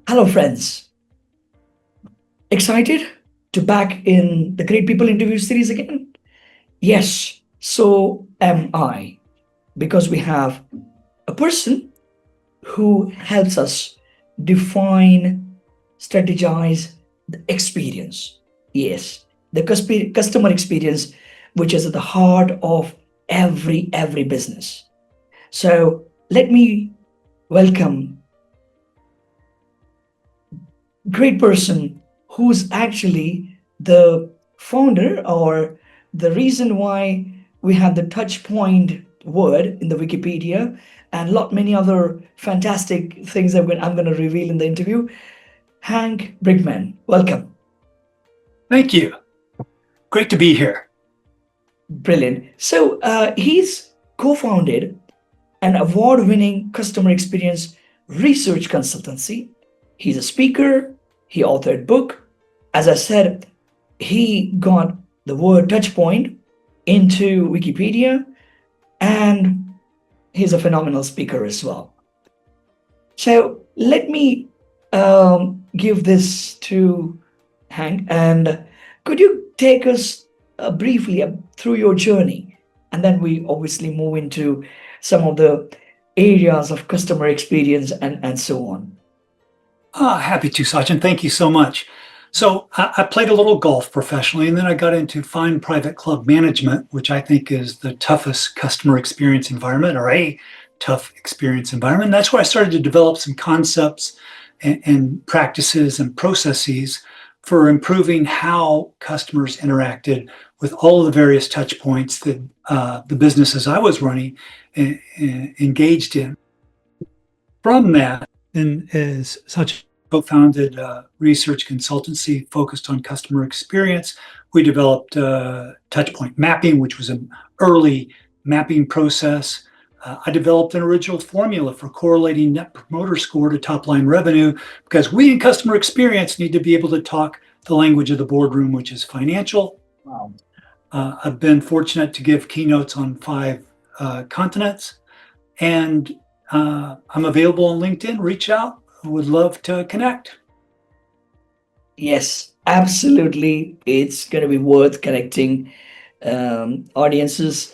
Hello, friends. Excited to back in the Great People interview series again? Yes, so am I, because we have a person who helps us define, strategize the experience. Yes, the customer experience, which is at the heart of every business. So let me welcome great person who's actually the founder or the reason why we have the touch point word in the Wikipedia and lot many other fantastic things that I'm going to reveal in the interview. Hank Brigman, welcome. Thank you. Great to be here. Brilliant. So he's co-founded an award-winning customer experience research consultancy. He's a speaker. He authored book. As I said, he got the word touchpoint into Wikipedia, and he's a phenomenal speaker as well. So let me give this to Hank, and could you take us briefly through your journey, and then we obviously move into some of the areas of customer experience and so on. Happy to, Sachin. Thank you so much. So I played a little golf professionally, and then I got into fine private club management, which I think is the toughest customer experience environment, or a tough experience environment. That's where I started to develop some concepts and practices and processes for improving how customers interacted with all of the various touch points that the businesses I was running engaged in. From that, and as such, co-founded research consultancy focused on customer experience. We developed Touchpoint Mapping, which was an early mapping process. I developed an original formula for correlating net promoter score to top line revenue because we in customer experience need to be able to talk the language of the boardroom, which is financial. Wow. I've been fortunate to give keynotes on 5 continents, and I'm available on LinkedIn. Reach out. Would love to connect. Yes, absolutely. It's going to be worth connecting audiences.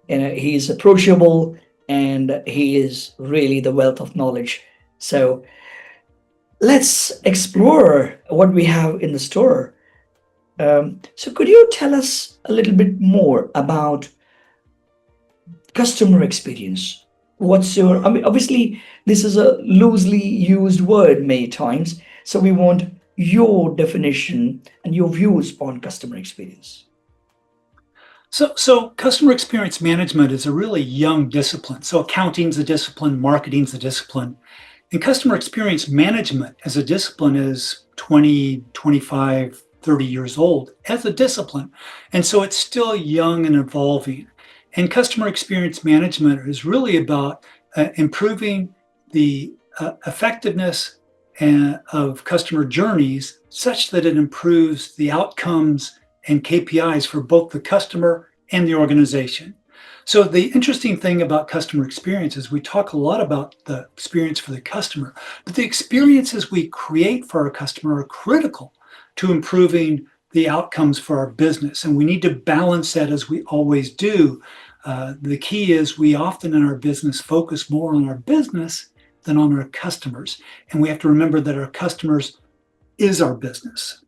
He's approachable and he is really the wealth of knowledge. So let's explore what we have in the store. So could you tell us a little bit more about customer experience? What's your, I mean, obviously, this is a loosely used word many times. So we want your definition and your views on customer experience. So customer experience management is a really young discipline. So accounting's a discipline, marketing's a discipline. And customer experience management as a discipline is 20, 25, 30 years old as a discipline. And so it's still young and evolving. And customer experience management is really about improving the effectiveness of customer journeys such that it improves the outcomes and KPIs for both the customer and the organization. So the interesting thing about customer experience is we talk a lot about the experience for the customer, but the experiences we create for our customer are critical to improving the outcomes for our business. And we need to balance that as we always do. The key is we often in our business focus more on our business than on our customers. And we have to remember that our customers is our business.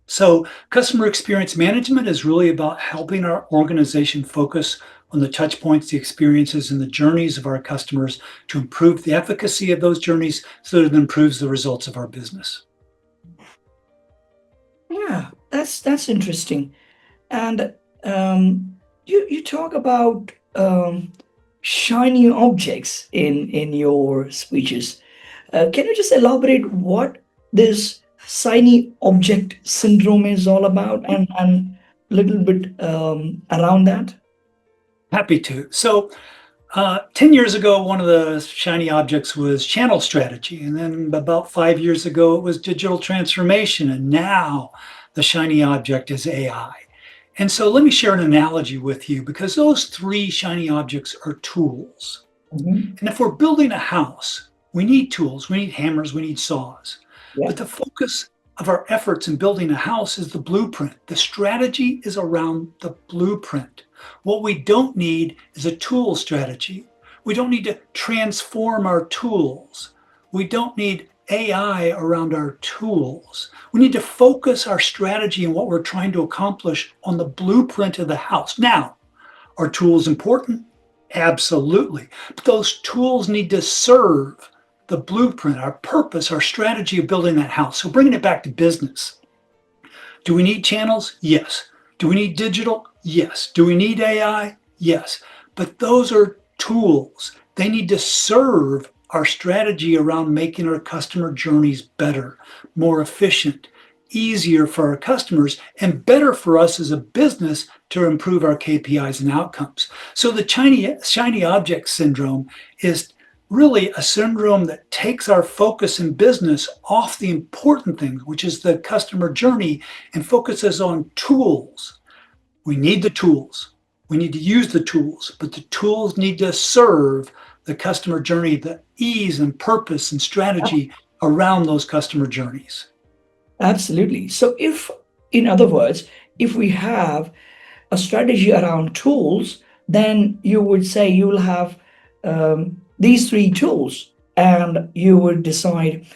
So customer experience management is really about helping our organization focus on the touch points, the experiences, and the journeys of our customers to improve the efficacy of those journeys so that it improves the results of our business. Yeah, that's interesting. And you talk about shiny objects in your speeches. Can you just elaborate what this shiny object syndrome is all about and a little bit around that? Happy to. So 10 years ago, one of the shiny objects was channel strategy. And then about 5 years ago, it was digital transformation. And now the shiny object is AI. And so let me share an analogy with you because those 3 shiny objects are tools. Mhm. And if we're building a house, We need tools, we need hammers, we need saws. Yeah. But the focus of our efforts in building a house is the blueprint. The strategy is around the blueprint. What we don't need is a tool strategy. We don't need to transform our tools. We don't need AI around our tools. We need to focus our strategy and what we're trying to accomplish on the blueprint of the house. Now, are tools important? Absolutely. But those tools need to serve the blueprint, our purpose, our strategy of building that house. So bringing it back to business. Do we need channels? Yes. Do we need digital? Yes. Do we need AI? Yes. But those are tools. They need to serve our strategy around making our customer journeys better, more efficient, easier for our customers, and better for us as a business to improve our KPIs and outcomes. So the shiny object syndrome is really a syndrome that takes our focus in business off the important thing, which is the customer journey, and focuses on tools. We need the tools. We need to use the tools, but the tools need to serve the customer journey, the ease and purpose and strategy around those customer journeys. Absolutely. So if, in other words, if we have a strategy around tools, then you would say you will have these three tools, and you would decide,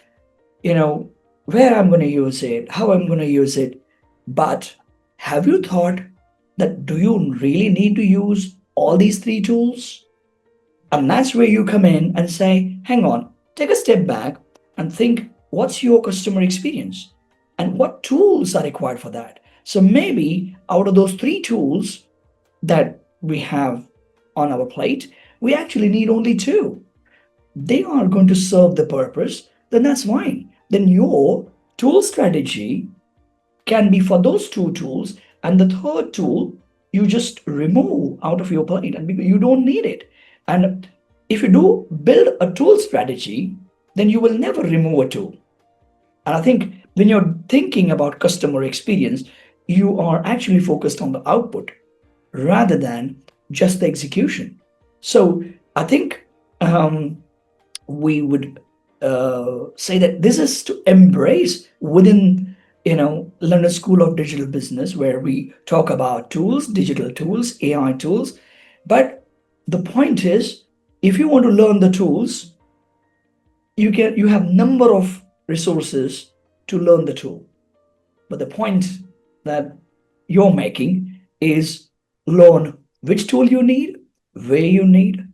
where I'm going to use it, how I'm going to use it. But have you thought that do you really need to use all these three tools? And that's where you come in and say, hang on, take a step back and think, what's your customer experience? And what tools are required for that? So maybe out of those three tools that we have on our plate, we actually need only two. They are going to serve the purpose, then that's fine. Then your tool strategy can be for those two tools, and the third tool you just remove out of your plate, and you don't need it. And if you do build a tool strategy, then you will never remove a tool. And I think when you're thinking about customer experience, you are actually focused on the output rather than just the execution. So I think we would say that this is to embrace within London School of Digital Business, where we talk about tools, digital tools, AI tools. But the point is, if you want to learn the tools, you have number of resources to learn the tool. But the point that you're making is learn which tool you need, where you need,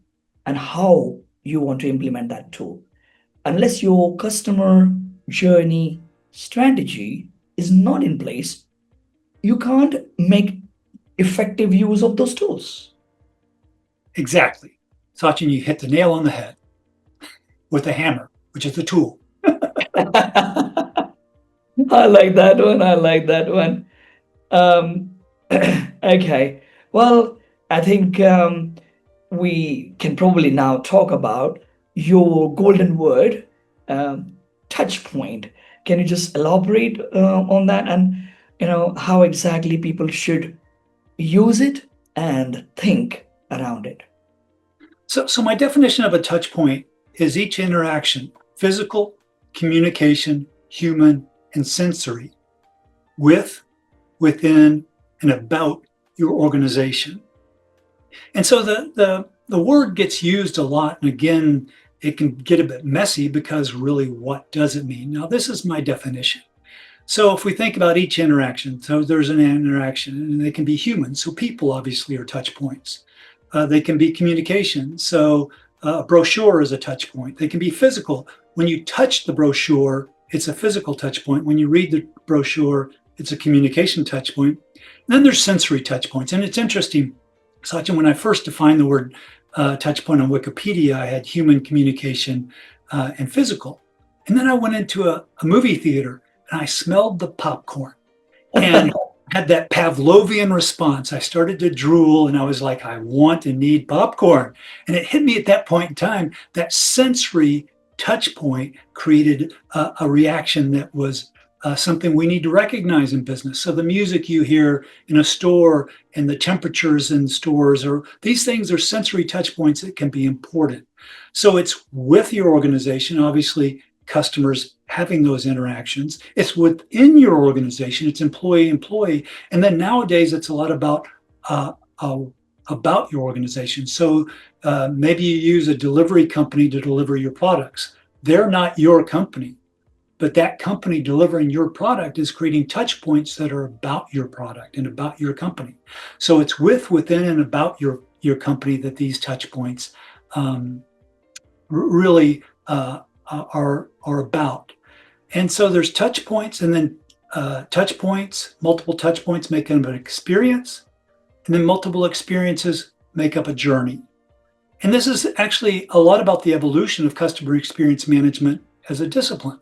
and how you want to implement that tool. Unless your customer journey strategy is not in place, you can't make effective use of those tools. Exactly. Sachin, you hit the nail on the head with the hammer, which is the tool. I like that one. I like that one. Um, okay. Well, I think we can probably now talk about your golden word, touch point. Can you just elaborate on that, and how exactly people should use it and think around it? So my definition of a touch point is each interaction, physical, communication, human, and sensory, with, within, and about your organization. And so the word gets used a lot, and again, it can get a bit messy because really, what does it mean? Now, this is my definition. So if we think about each interaction, so there's an interaction, and they can be human. So people obviously are touch points. They can be communication. So a brochure is a touch point. They can be physical. When you touch the brochure, it's a physical touch point. When you read the brochure, it's a communication touch point. And then there's sensory touch points. And it's interesting, Sachin, when I first defined the word touch point on Wikipedia, I had human, communication, and physical. And then I went into a movie theater and I smelled the popcorn and had that Pavlovian response. I started to drool and I was like, I want and need popcorn. And it hit me at that point in time, that sensory touch point created a reaction that was something we need to recognize in business. So the music you hear in a store and the temperatures in stores, or these things are sensory touch points that can be important. So it's with your organization, obviously customers having those interactions. It's within your organization, it's employee. And then nowadays it's a lot uh, about your organization. So maybe you use a delivery company to deliver your products. They're not your company, but that company delivering your product is creating touch points that are about your product and about your company. So it's within, and about your company that these touch points really are about. And so there's touch points, and then touch points, multiple touch points make up an experience, and then multiple experiences make up a journey. And this is actually a lot about the evolution of customer experience management as a discipline.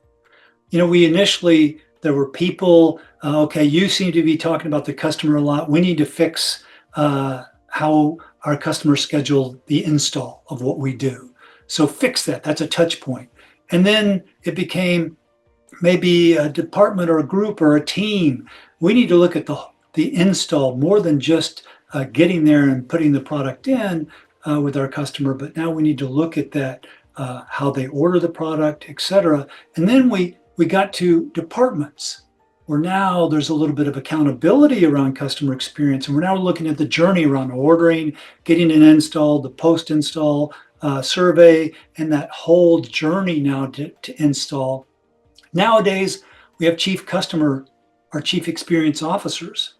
We initially, there were people, okay, you seem to be talking about the customer a lot. We need to fix how our customers schedule the install of what we do. So fix that. That's a touch point. And then it became maybe a department or a group or a team. We need to look at the install more than just getting there and putting the product in with our customer, but now we need to look at that, how they order the product, etc. And then we got to departments, where now there's a little bit of accountability around customer experience, and we're now looking at the journey around ordering, getting it installed, the post-install survey, and that whole journey now to install. Nowadays, we have chief experience officers,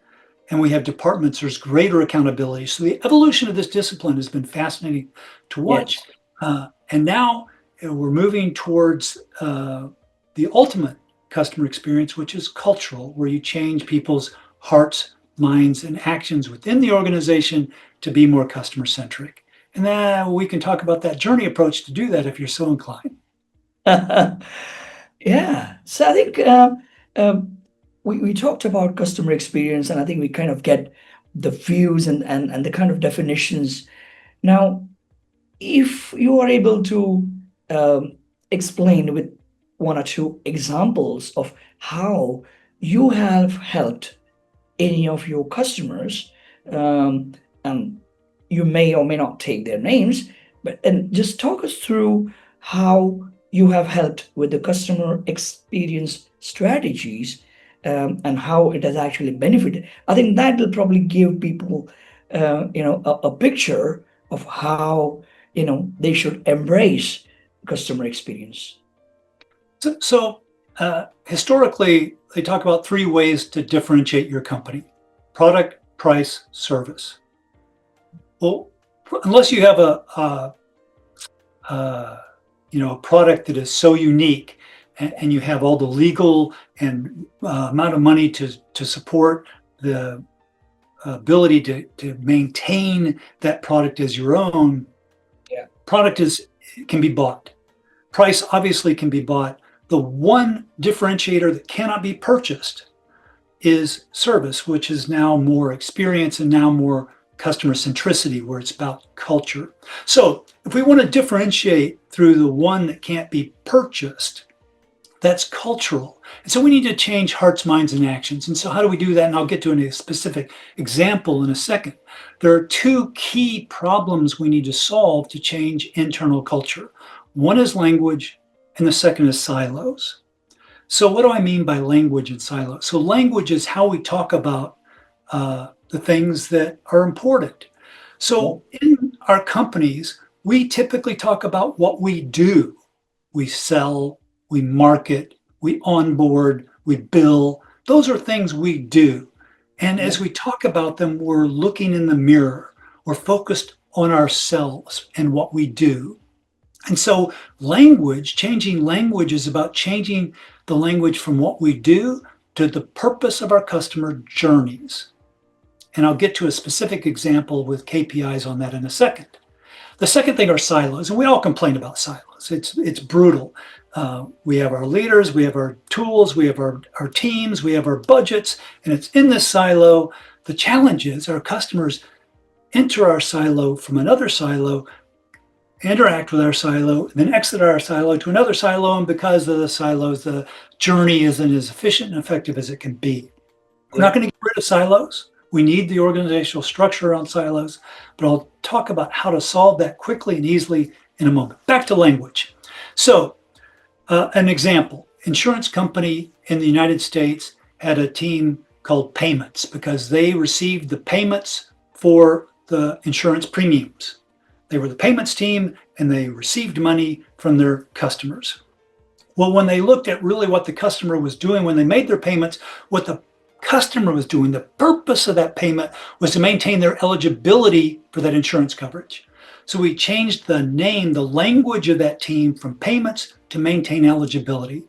and we have departments. There's greater accountability. So the evolution of this discipline has been fascinating to watch. Yes. And now we're moving towards the ultimate customer experience, which is cultural, where you change people's hearts, minds, and actions within the organization to be more customer-centric. And then we can talk about that journey approach to do that if you're so inclined. Yeah. So I think we talked about customer experience, and I think we kind of get the views and the kind of definitions. Now, if you are able to explain with one or two examples of how you have helped any of your customers, and you may or may not take their names, and just talk us through how you have helped with the customer experience strategies, and how it has actually benefited. I think that will probably give people, a picture of how they should embrace customer experience. So historically, they talk about 3 ways to differentiate your company: product, price, service. Well, unless you have a product that is so unique, and you have all the legal and amount of money to support the ability to maintain that product as your own, Yeah. product can be bought. Price obviously can be bought. The one differentiator that cannot be purchased is service, which is now more experience and now more customer centricity, where it's about culture. So if we want to differentiate through the one that can't be purchased, that's cultural. And so we need to change hearts, minds, and actions. And so how do we do that? And I'll get to a specific example in a second. There are 2 key problems we need to solve to change internal culture. One is language, and the second is silos. So what do I mean by language and silos? So language is how we talk about the things that are important. So in our companies, we typically talk about what we do. We sell, we market, we onboard, we bill. Those are things we do. And as we talk about them, we're looking in the mirror. We're focused on ourselves and what we do. And so changing language is about changing the language from what we do to the purpose of our customer journeys. And I'll get to a specific example with KPIs on that in a second. The second thing are silos, and we all complain about silos. It's brutal. We have our leaders, we have our tools, we have our teams, we have our budgets, and it's in this silo. The challenge is our customers enter our silo from another silo, interact with our silo, and then exit our silo to another silo. And because of the silos, the journey isn't as efficient and effective as it can be. We're not going to get rid of silos. We need the organizational structure around silos, but I'll talk about how to solve that quickly and easily in a moment. Back to language. So an example, insurance company in the United States had a team called payments because they received the payments for the insurance premiums. They were the payments team and they received money from their customers. Well, when they looked at really what the customer was doing when they made their payments, what the customer was doing, the purpose of that payment was to maintain their eligibility for that insurance coverage. So we changed the name, the language of that team from payments to maintain eligibility.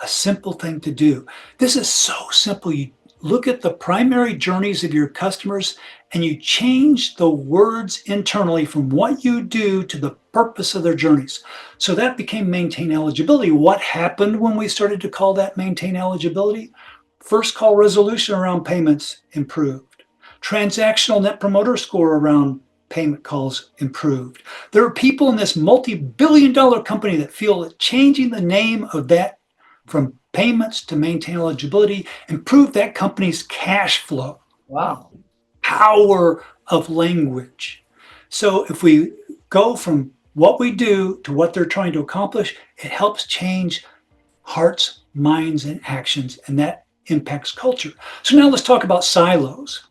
A simple thing to do. This is so simple. You look at the primary journeys of your customers and you change the words internally from what you do to the purpose of their journeys. So that became maintain eligibility. What happened when we started to call that maintain eligibility? First call resolution around payments improved. Transactional net promoter score around payment calls improved. There are people in this multi-billion-dollar company that feel that changing the name of that from payments to maintain eligibility improved that company's cash flow. Wow. Power of language. So if we go from what we do to what they're trying to accomplish, it helps change hearts, minds, and actions, and that impacts culture. So now let's talk about silos.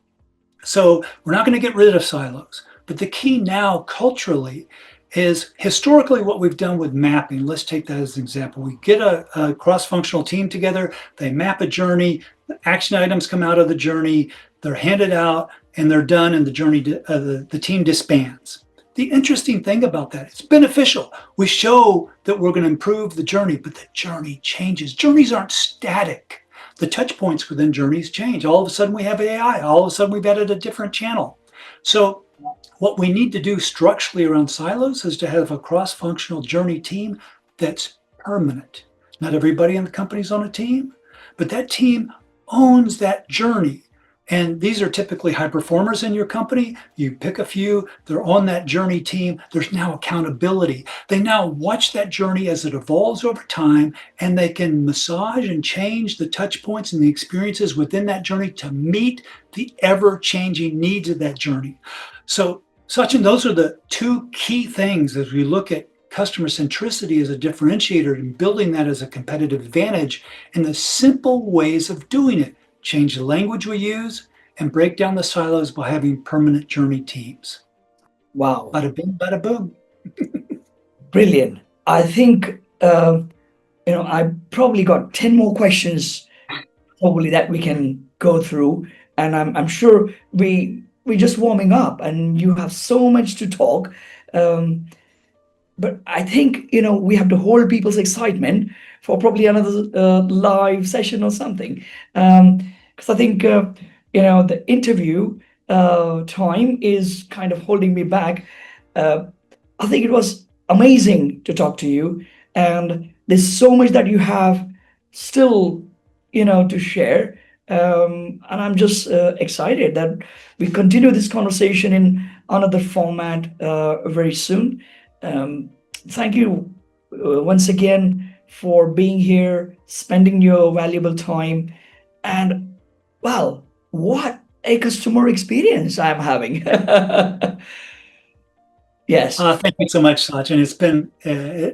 So we're not going to get rid of silos, but the key now culturally is historically what we've done with mapping. Let's take that as an example. We get a cross-functional team together, they map a journey, action items come out of the journey, they're handed out, and they're done, and the journey, the team disbands. The interesting thing about that, it's beneficial. We show that we're going to improve the journey, but the journey changes. Journeys aren't static. The touch points within journeys change. All of a sudden we have AI. All of a sudden we've added a different channel. So what we need to do structurally around silos is to have a cross-functional journey team that's permanent. Not everybody in the company is on a team, but that team owns that journey. And these are typically high performers in your company. You pick a few, they're on that journey team. There's now accountability. They now watch that journey as it evolves over time, and they can massage and change the touch points and the experiences within that journey to meet the ever-changing needs of that journey. So, Sachin, those are the two key things as we look at customer centricity as a differentiator and building that as a competitive advantage and the simple ways of doing it. Change the language we use and break down the silos by having permanent journey teams. Wow. Bada bing, bada boom. Brilliant. I think, I probably got 10 more questions probably that we can go through. And I'm sure we're just warming up and you have so much to talk. But I think, we have to hold people's excitement for probably another live session or something. Because I think, the interview time is kind of holding me back. I think it was amazing to talk to you. And there's so much that you have still, to share. And I'm just excited that we continue this conversation in another format very soon. Thank you once again for being here, spending your valuable time, and wow, what a customer experience I'm having. Yes. Thank you so much, Sachin. It's been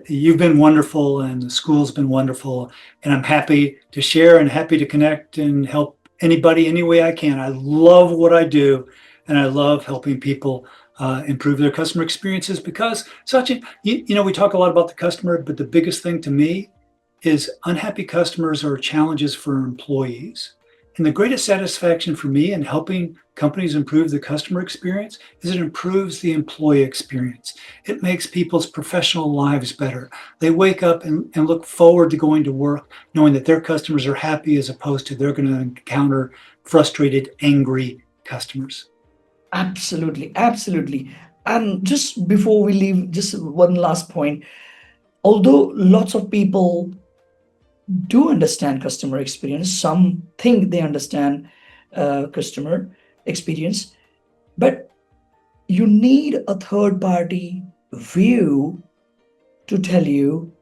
you've been wonderful, and the school's been wonderful, and I'm happy to share and happy to connect and help anybody any way I can. I love what I do, and I love helping people improve their customer experiences because, Sachin, we talk a lot about the customer, but the biggest thing to me is unhappy customers are challenges for employees. And the greatest satisfaction for me in helping companies improve the customer experience is it improves the employee experience. It makes people's professional lives better. They wake up and look forward to going to work knowing that their customers are happy as opposed to they're going to encounter frustrated, angry customers. Absolutely, absolutely. And just before we leave, just one last point. Although lots of people do understand customer experience, some think they understand customer experience, but you need a third party view to tell you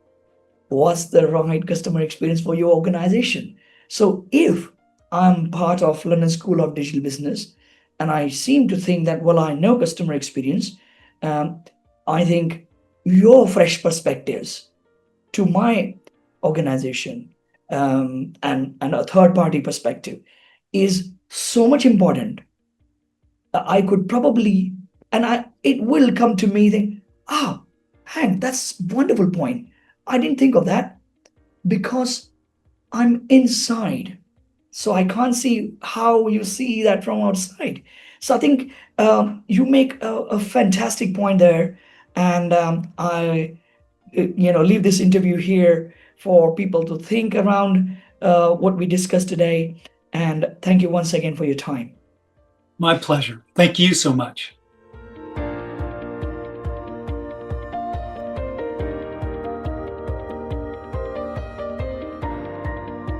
what's the right customer experience for your organization. So if I'm part of London School of Digital Business and I seem to think that, well, I know customer experience, um, I think your fresh perspectives to my organization, and a third party perspective is so much important. I could probably, and it will come to me think, ah, Hank, that's wonderful point. I didn't think of that because I'm inside. So I can't see how you see that from outside. So I think you make a fantastic point there. And I, leave this interview here for people to think around what we discussed today. And thank you once again for your time. My pleasure. Thank you so much.